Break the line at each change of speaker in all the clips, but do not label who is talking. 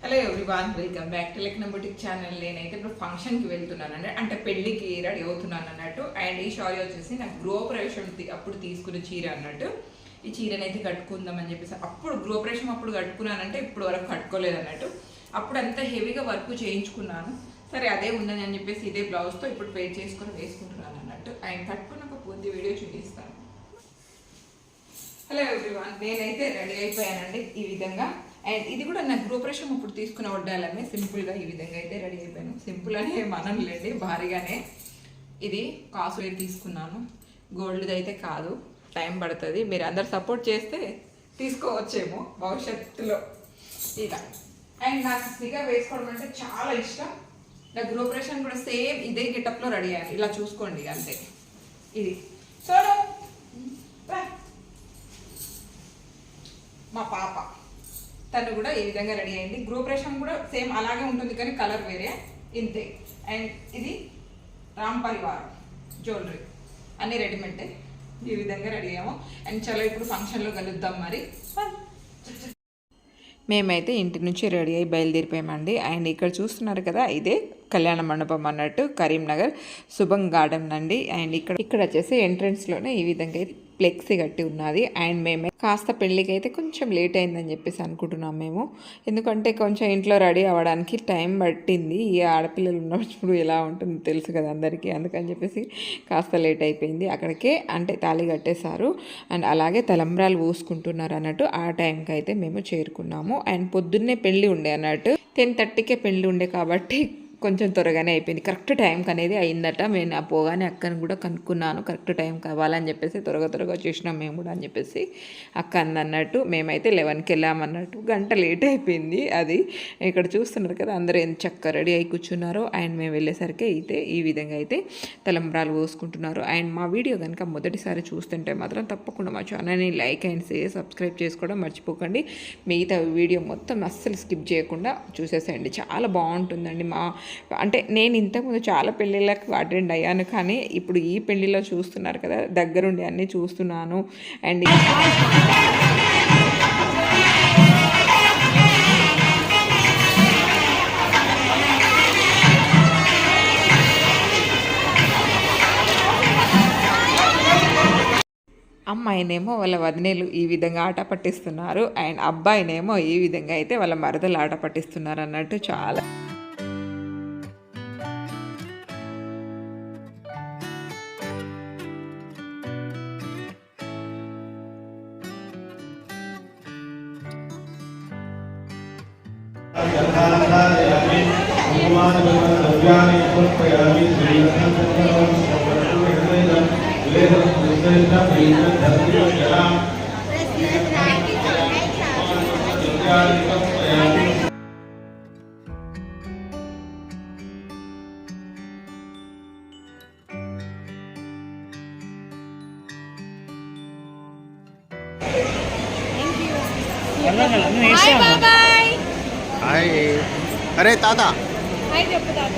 Hello everyone, welcome back to Lekna boutique channel. నేనైతే ఇప్పుడు ఫంక్షన్కి వెళ్తున్నాను అంటే పెళ్ళికి రెడీ అవుతున్నాను అన్నట్టు. అండ్ ఈ షారీ వచ్చేసి నాకు గృహప్రవేశం అప్పుడు తీసుకున్న చీర అన్నట్టు. ఈ చీరనైతే కట్టుకుందామని చెప్పేసి అప్పుడు గృహప్రవేశం అప్పుడు కట్టుకున్నానంటే ఇప్పుడు వరకు కట్టుకోలేదు అన్నట్టు. అప్పుడు అంత హెవీగా వర్క్ చేయించుకున్నాను. సరే అదే ఉందని అని చెప్పేసి ఇదే బ్లౌజ్తో ఇప్పుడు పేర్ చేసుకొని వేసుకుంటున్నాను అన్నట్టు. అండ్ కట్టుకున్నాక పూర్తి వీడియో చూపిస్తాను. హలో ఎవ్రీవన్, నేనైతే రెడీ అయిపోయానండి ఈ విధంగా. అండ్ ఇది కూడా నాకు గృహప్రవేశం ఇప్పుడు తీసుకున్న వడ్డాలనే సింపుల్గా ఈ విధంగా అయితే రెడీ అయిపోయాను. సింపుల్ అనే మనలేండి, భారీగానే. ఇది కాసు వేరు తీసుకున్నాను, గోల్డ్ది అయితే కాదు. టైం పడుతుంది, మీరు అందరు సపోర్ట్ చేస్తే తీసుకోవచ్చేమో భవిష్యత్తులో ఇలా. అండ్ నాకు స్నికర్ వేసుకోవడం అంటే చాలా ఇష్టం. నాకు గృహప్రవేశం కూడా సేమ్ ఇదే గెటప్లో రెడీ అయ్యాను. ఇలా చూసుకోండి అంతే. ఇది సో మా పాప తను కూడా ఈ విధంగా రెడీ అయింది. గృహప్రవేశం కూడా సేమ్ అలాగే ఉంటుంది కానీ కలర్ వేరే, ఇంతే. అండ్ ఇది రామ్ పరివారం జ్యువెలరీ అన్నీ రెడీమేడ్ ఈ విధంగా రెడీ అయ్యాము. అండ్ చలో ఇప్పుడు ఫంక్షన్లో కలుద్దాం మరి. మేమైతే ఇంటి నుంచి రెడీ అయ్యి బయలుదేరిపోయామండి. అండ్ ఇక్కడ చూస్తున్నారు కదా, ఇదే కళ్యాణ మండపం అన్నట్టు, కరీంనగర్ శుభం గార్డెన్ అండి. అండ్ ఇక్కడ వచ్చేసి ఎంట్రన్స్లోనే ఈ విధంగా అయితే ఫ్లెక్సీ కట్టి ఉన్నది. అండ్ మేమే కాస్త పెళ్ళికి అయితే కొంచెం లేట్ అయిందని చెప్పేసి అనుకుంటున్నాం మేము. ఎందుకంటే కొంచెం ఇంట్లో రెడీ అవ్వడానికి టైం పట్టింది. ఈ ఆడపిల్లలు ఉన్నప్పుడు ఎలా ఉంటుందో తెలుసు కదా అందరికీ. అందుకని చెప్పేసి కాస్త లేట్ అయిపోయింది. అక్కడికే అంటే తాళి కట్టేశారు అండ్ అలాగే తలంబ్రాలు పోసుకుంటున్నారు అన్నట్టు. ఆ టైంకి అయితే మేము చేరుకున్నాము. అండ్ పొద్దున్నే పెళ్ళి ఉండే అన్నట్టు, 10:30కే పెళ్ళి ఉండే కాబట్టి కొంచెం త్వరగానే అయిపోయింది. కరెక్ట్ టైంకి అనేది అయిందట. నేను ఆ పోగానే అక్కను కూడా కనుక్కున్నాను, కరెక్ట్ టైం కావాలని చెప్పేసి త్వరగా వచ్చేసినాం మేము కూడా అని చెప్పేసి అక్క అందన్నట్టు. మేమైతే 11కి వెళ్ళామన్నట్టు, గంట లేట్ అయిపోయింది. అది ఇక్కడ చూస్తున్నారు కదా, అందరూ ఎంత చక్కగా రెడీ అయి కూర్చున్నారో. అండ్ మేము వెళ్ళేసరికి అయితే ఈ విధంగా అయితే తలంబ్రాలు పోసుకుంటున్నారు. అండ్ మా వీడియో కనుక మొదటిసారి చూస్తుంటే మాత్రం తప్పకుండా మా ఛానల్ని లైక్ అండ్ షేర్ సబ్స్క్రైబ్ చేసుకోవడం మర్చిపోకండి. మిగతా వీడియో మొత్తం అస్సలు స్కిప్ చేయకుండా చూసేసేయండి, చాలా బాగుంటుందండి. అంటే నేను ఇంతకుముందు చాలా పెళ్ళిళ్ళకు అటెండ్ అయ్యాను, కానీ ఇప్పుడు ఈ పెళ్ళిలో చూస్తున్నారు కదా, దగ్గరుండి అన్నీ చూస్తున్నాను. అండ్ అమ్మాయినేమో వాళ్ళ వదినేలు ఈ విధంగా ఆట పట్టిస్తున్నారు. అండ్ అబ్బాయినేమో ఈ విధంగా అయితే వాళ్ళ మరదలు ఆట పట్టిస్తున్నారు అన్నట్టు. చాలా
హాయ్. అరే తాత
హాయ్ చెప్పు తాత.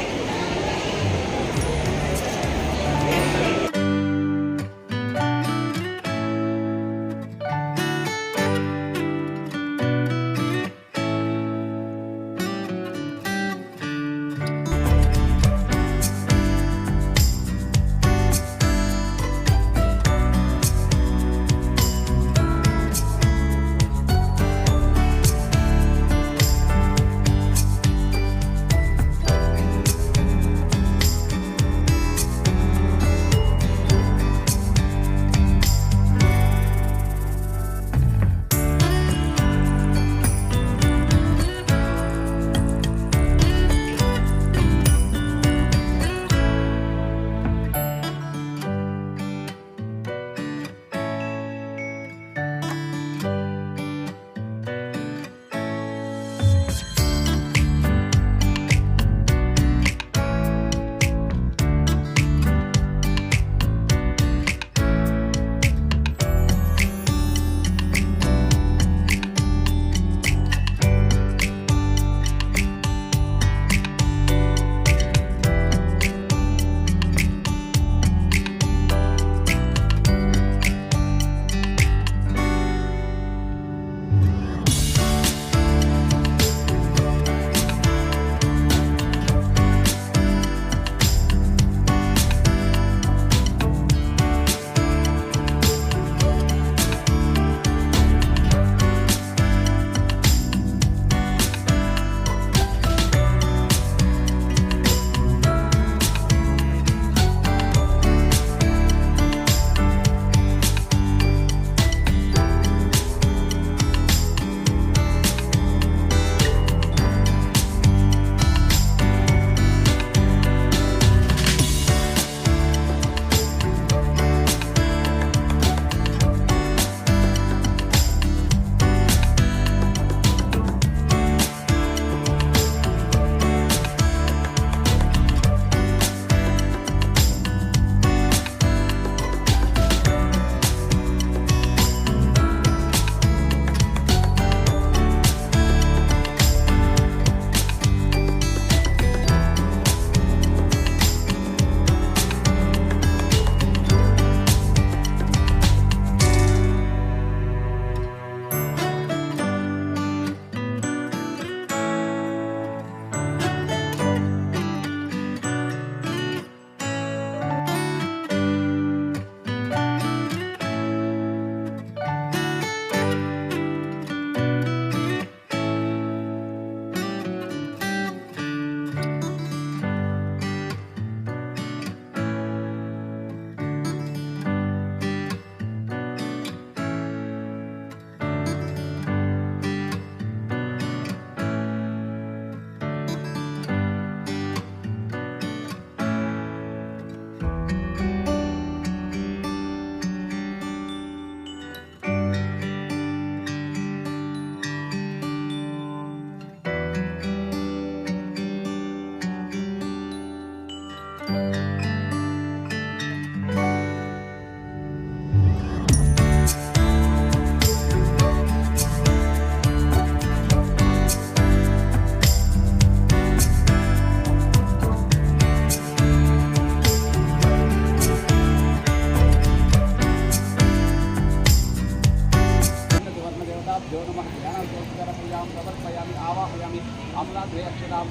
समर्पयामि आम्लाद्वय अक्षरां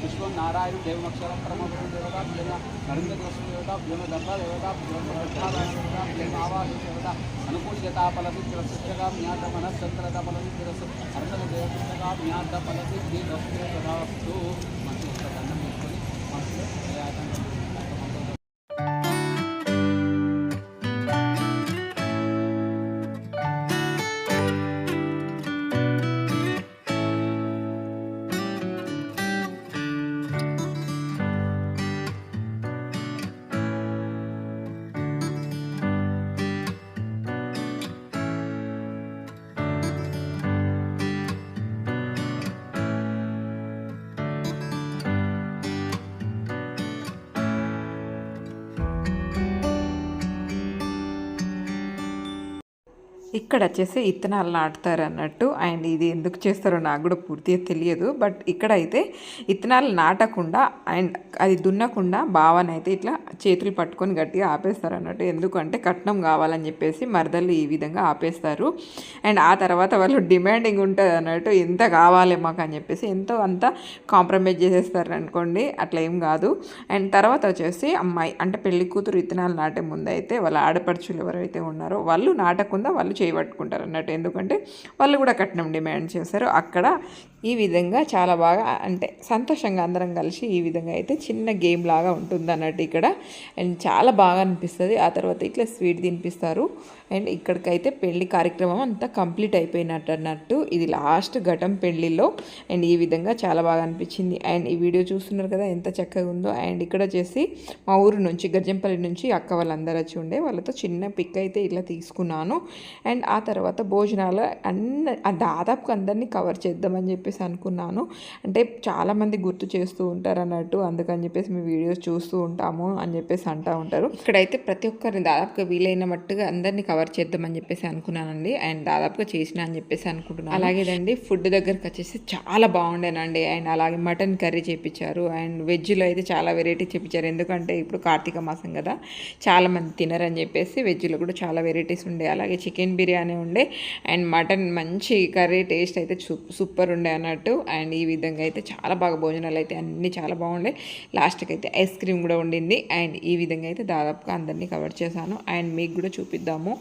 विश्व नारायण देवमक्षरं परमगुरु देवताभ्यो नरेन्द्रदेवताभ्यो दत्तादेवताभ्यो देवता अनुकूल्यता फलसिद्धिरसृष्टका ज्ञात मनस्संतरता फलसिद्धिरस अर्धदेवता ज्ञात फलसिद्धिरस्तु मनసులో దండం పెట్టుకొని మనసులో దయాతంగా
ఇక్కడ వచ్చేసి ఇత్తనాలు నాటుతారు అన్నట్టు. అండ్ ఇది ఎందుకు చేస్తారో నాకు కూడా పూర్తిగా తెలియదు. బట్ ఇక్కడ అయితే ఇత్తనాలు నాటకుండా అండ్ అది దున్నకుండా బావనైతే ఇట్లా చేతులు పట్టుకొని గట్టిగా ఆపేస్తారు అన్నట్టు. ఎందుకంటే కట్నం కావాలని చెప్పేసి మరదలు ఈ విధంగా ఆపేస్తారు. అండ్ ఆ తర్వాత వాళ్ళు డిమాండింగ్ ఉంటుంది అన్నట్టు, ఎంత కావాలి మాకు అని చెప్పేసి ఎంతో అంత కాంప్రమైజ్ చేసేస్తారు అనుకోండి. అట్లా ఏం కాదు. అండ్ తర్వాత వచ్చేసి అమ్మాయి అంటే పెళ్లి కూతురు ఇత్తనాలు నాటే ముందు అయితే వాళ్ళ ఆడపడుచులు ఎవరైతే ఉన్నారో వాళ్ళు నాటకుండా వాళ్ళు చేయబట్టుకుంటారు అన్నట్టు. ఎందుకంటే వాళ్ళు కూడా కట్నం డిమాండ్ చేస్తారు. అక్కడ ఈ విధంగా చాలా బాగా అంటే సంతోషంగా అందరం కలిసి ఈ విధంగా అయితే చిన్న గేమ్ లాగా ఉంటుంది అన్నట్టు ఇక్కడ. అండ్ చాలా బాగా అనిపిస్తుంది. ఆ తర్వాత ఇట్లా స్వీట్ తినిపిస్తారు. అండ్ ఇక్కడికైతే పెళ్లి కార్యక్రమం అంతా కంప్లీట్ అయిపోయినట్టు అన్నట్టు. ఇది లాస్ట్ ఘటం పెళ్లిలో. అండ్ ఈ విధంగా చాలా బాగా అనిపించింది. అండ్ ఈ వీడియో చూస్తున్నారు కదా ఎంత చక్కగా ఉందో. అండ్ ఇక్కడ వచ్చేసి మా ఊరు నుంచి గర్జంపల్లి నుంచి అక్క వాళ్ళందరూ వచ్చి ఉండే వాళ్ళతో చిన్న పిక్ అయితే ఇలా తీసుకున్నాను. అండ్ ఆ తర్వాత భోజనాలు దాదాపు అందరినీ కవర్ చేద్దామని చెప్పేసి అనుకున్నాను. అంటే చాలామంది గుర్తు చేస్తూ ఉంటారు అన్నట్టు, అందుకని చెప్పేసి మీ వీడియోస్ చూస్తూ ఉంటాము అని చెప్పేసి అంటూ ఉంటారు. ఇక్కడైతే ప్రతి ఒక్కరిని దాదాపుగా వీలైన మట్టుగా అందరినీ కవర్ చేద్దామని చెప్పేసి అనుకున్నానండి. అండ్ దాదాపుగా చేసిన అని చెప్పేసి అనుకుంటున్నాను. అలాగేనండి ఫుడ్ దగ్గరకు వచ్చేసి చాలా బాగుండేనండి. అండ్ అలాగే మటన్ కర్రీ చేయించారు. అండ్ వెజ్లో అయితే చాలా వెరైటీ చేయించారు. ఎందుకంటే ఇప్పుడు కార్తీక మాసం కదా, చాలామంది తినరని చెప్పేసి వెజ్లో కూడా చాలా వెరైటీస్ ఉండే. అలాగే చికెన్ బిర్యానీ ఉండే. అండ్ మటన్ మంచి కర్రీ టేస్ట్ అయితే సూపర్ ఉండే అన్నట్టు. అండ్ ఈ విధంగా అయితే చాలా బాగా భోజనాలు అయితే అన్నీ చాలా బాగుండే. లాస్ట్కి అయితే ఐస్ క్రీమ్ కూడా ఉండింది. అండ్ ఈ విధంగా అయితే దాదాపుగా అందరినీ కవర్ చేశాను. అండ్ మీకు కూడా చూపిద్దాము.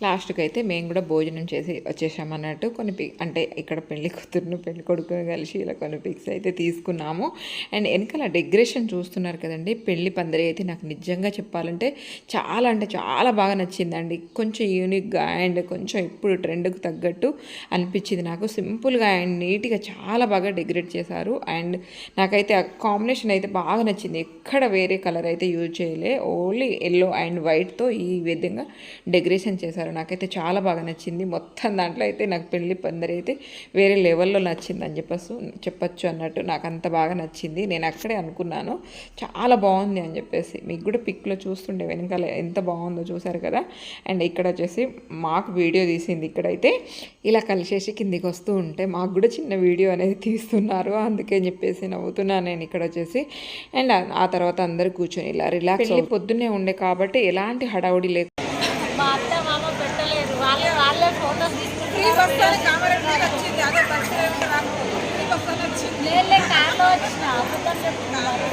లాస్ట్కి అయితే మేము కూడా భోజనం చేసి వచ్చేసామన్నట్టు అంటే ఇక్కడ పెళ్లి కూతురును పెళ్లి కొడుకుని కలిసి ఇలా కొన్ని పిక్స్ అయితే తీసుకున్నాము. అండ్ వెనకాల డెకరేషన్ చూస్తున్నారు కదండి, పెళ్లి పందిరి అయితే నాకు నిజంగా చెప్పాలంటే చాలా అంటే చాలా బాగా నచ్చిందండి. కొంచెం యూనిక్గా అండ్ కొంచెం ఇప్పుడు ట్రెండ్కి తగ్గట్టు అనిపించింది నాకు. సింపుల్గా అండ్ నీట్గా చాలా బాగా డెకరేట్ చేశారు. అండ్ నాకైతే ఆ కాంబినేషన్ అయితే బాగా నచ్చింది. ఎక్కడ వేరే కలర్ అయితే యూజ్ చేయలే, ఓన్లీ ఎల్లో అండ్ వైట్తో ఈ విధంగా డెకరేషన్ చేశారు. నాకైతే చాలా బాగా నచ్చింది. మొత్తం దాంట్లో అయితే నాకు పెళ్లి పందిరి అయితే వేరే లెవెల్లో నచ్చింది అని చెప్పచ్చు అన్నట్టు. నాకు అంత బాగా నచ్చింది. నేను అక్కడే అనుకున్నాను చాలా బాగుంది అని చెప్పేసి. మీకు కూడా పిక్లో చూస్తుండే వెనకాల ఎంత బాగుందో చూసారు కదా. అండ్ ఇక్కడ వచ్చేసి మాకు వీడియో తీసింది. ఇక్కడైతే ఇలా కలిసేసి కిందికి వస్తూ ఉంటే మాకు కూడా చిన్న వీడియో అనేది తీస్తున్నారు, అందుకే చెప్పేసి నవ్వుతున్నాను నేను ఇక్కడ వచ్చేసి. అండ్ ఆ తర్వాత అందరు కూర్చొని ఇలా రిలాక్స్ పొద్దున్నే ఉండే కాబట్టి ఎలాంటి హడావుడి లేక
మా అత్త మామ పెట్టలేరు, వాళ్ళే ఫోటోస్ తీసుకుంటారు. కార్లో వచ్చిన అబద్ధం చెప్తున్నారు.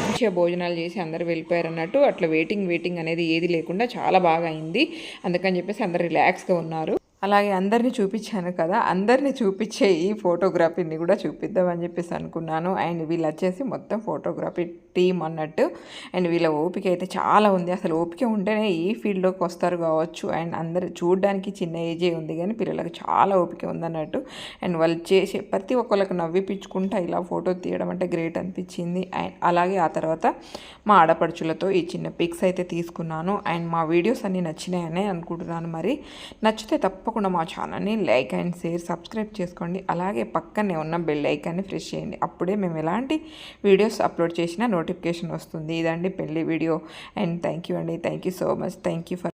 మంచిగా భోజనాలు చేసి అందరు వెళ్ళిపోయారు అన్నట్టు. అట్లా వెయిటింగ్ అనేది ఏది లేకుండా చాలా బాగా అయింది. అందుకని చెప్పేసి అందరు రిలాక్స్గా ఉన్నారు. అలాగే అందరినీ చూపించాను కదా, అందరినీ చూపించే ఈ ఫోటోగ్రఫీని కూడా చూపిద్దామని చెప్పేసి అనుకున్నాను. అండ్ వీళ్ళు వచ్చేసి మొత్తం ఫోటోగ్రఫీ టీమ్ అన్నట్టు. అండ్ వీళ్ళ ఓపిక అయితే చాలా ఉంది. అసలు ఓపిక ఉంటేనే ఈ ఫీల్డ్లోకి వస్తారు కావచ్చు. అండ్ అందరు చూడడానికి చిన్న ఏజే ఉంది కానీ పిల్లలకు చాలా ఓపిక ఉందన్నట్టు. అండ్ వాళ్ళు చేసే ప్రతి ఒక్కళ్ళకి నవ్విపించుకుంటా ఇలా ఫోటో తీయడం అంటే గ్రేట్ అనిపించింది. అండ్ అలాగే ఆ తర్వాత మా ఆడపడుచులతో ఈ చిన్న పిక్స్ అయితే తీసుకున్నాను. అండ్ మా వీడియోస్ అన్నీ నచ్చినాయని అనుకుంటున్నాను. మరి నచ్చితే తప్పకుండా మా ఛానల్ని లైక్ అండ్ షేర్ సబ్స్క్రైబ్ చేసుకోండి. అలాగే పక్కనే ఉన్న బెల్ ఐకాన్ని ప్రెస్ చేయండి. అప్పుడే మేము ఎలాంటి వీడియోస్ అప్లోడ్ చేసినా నోటిఫికేషన్ వస్తుంది. ఇదండి పెళ్లి వీడియో. అండ్ థ్యాంక్ యూ అండి, thank you so much. Thank you for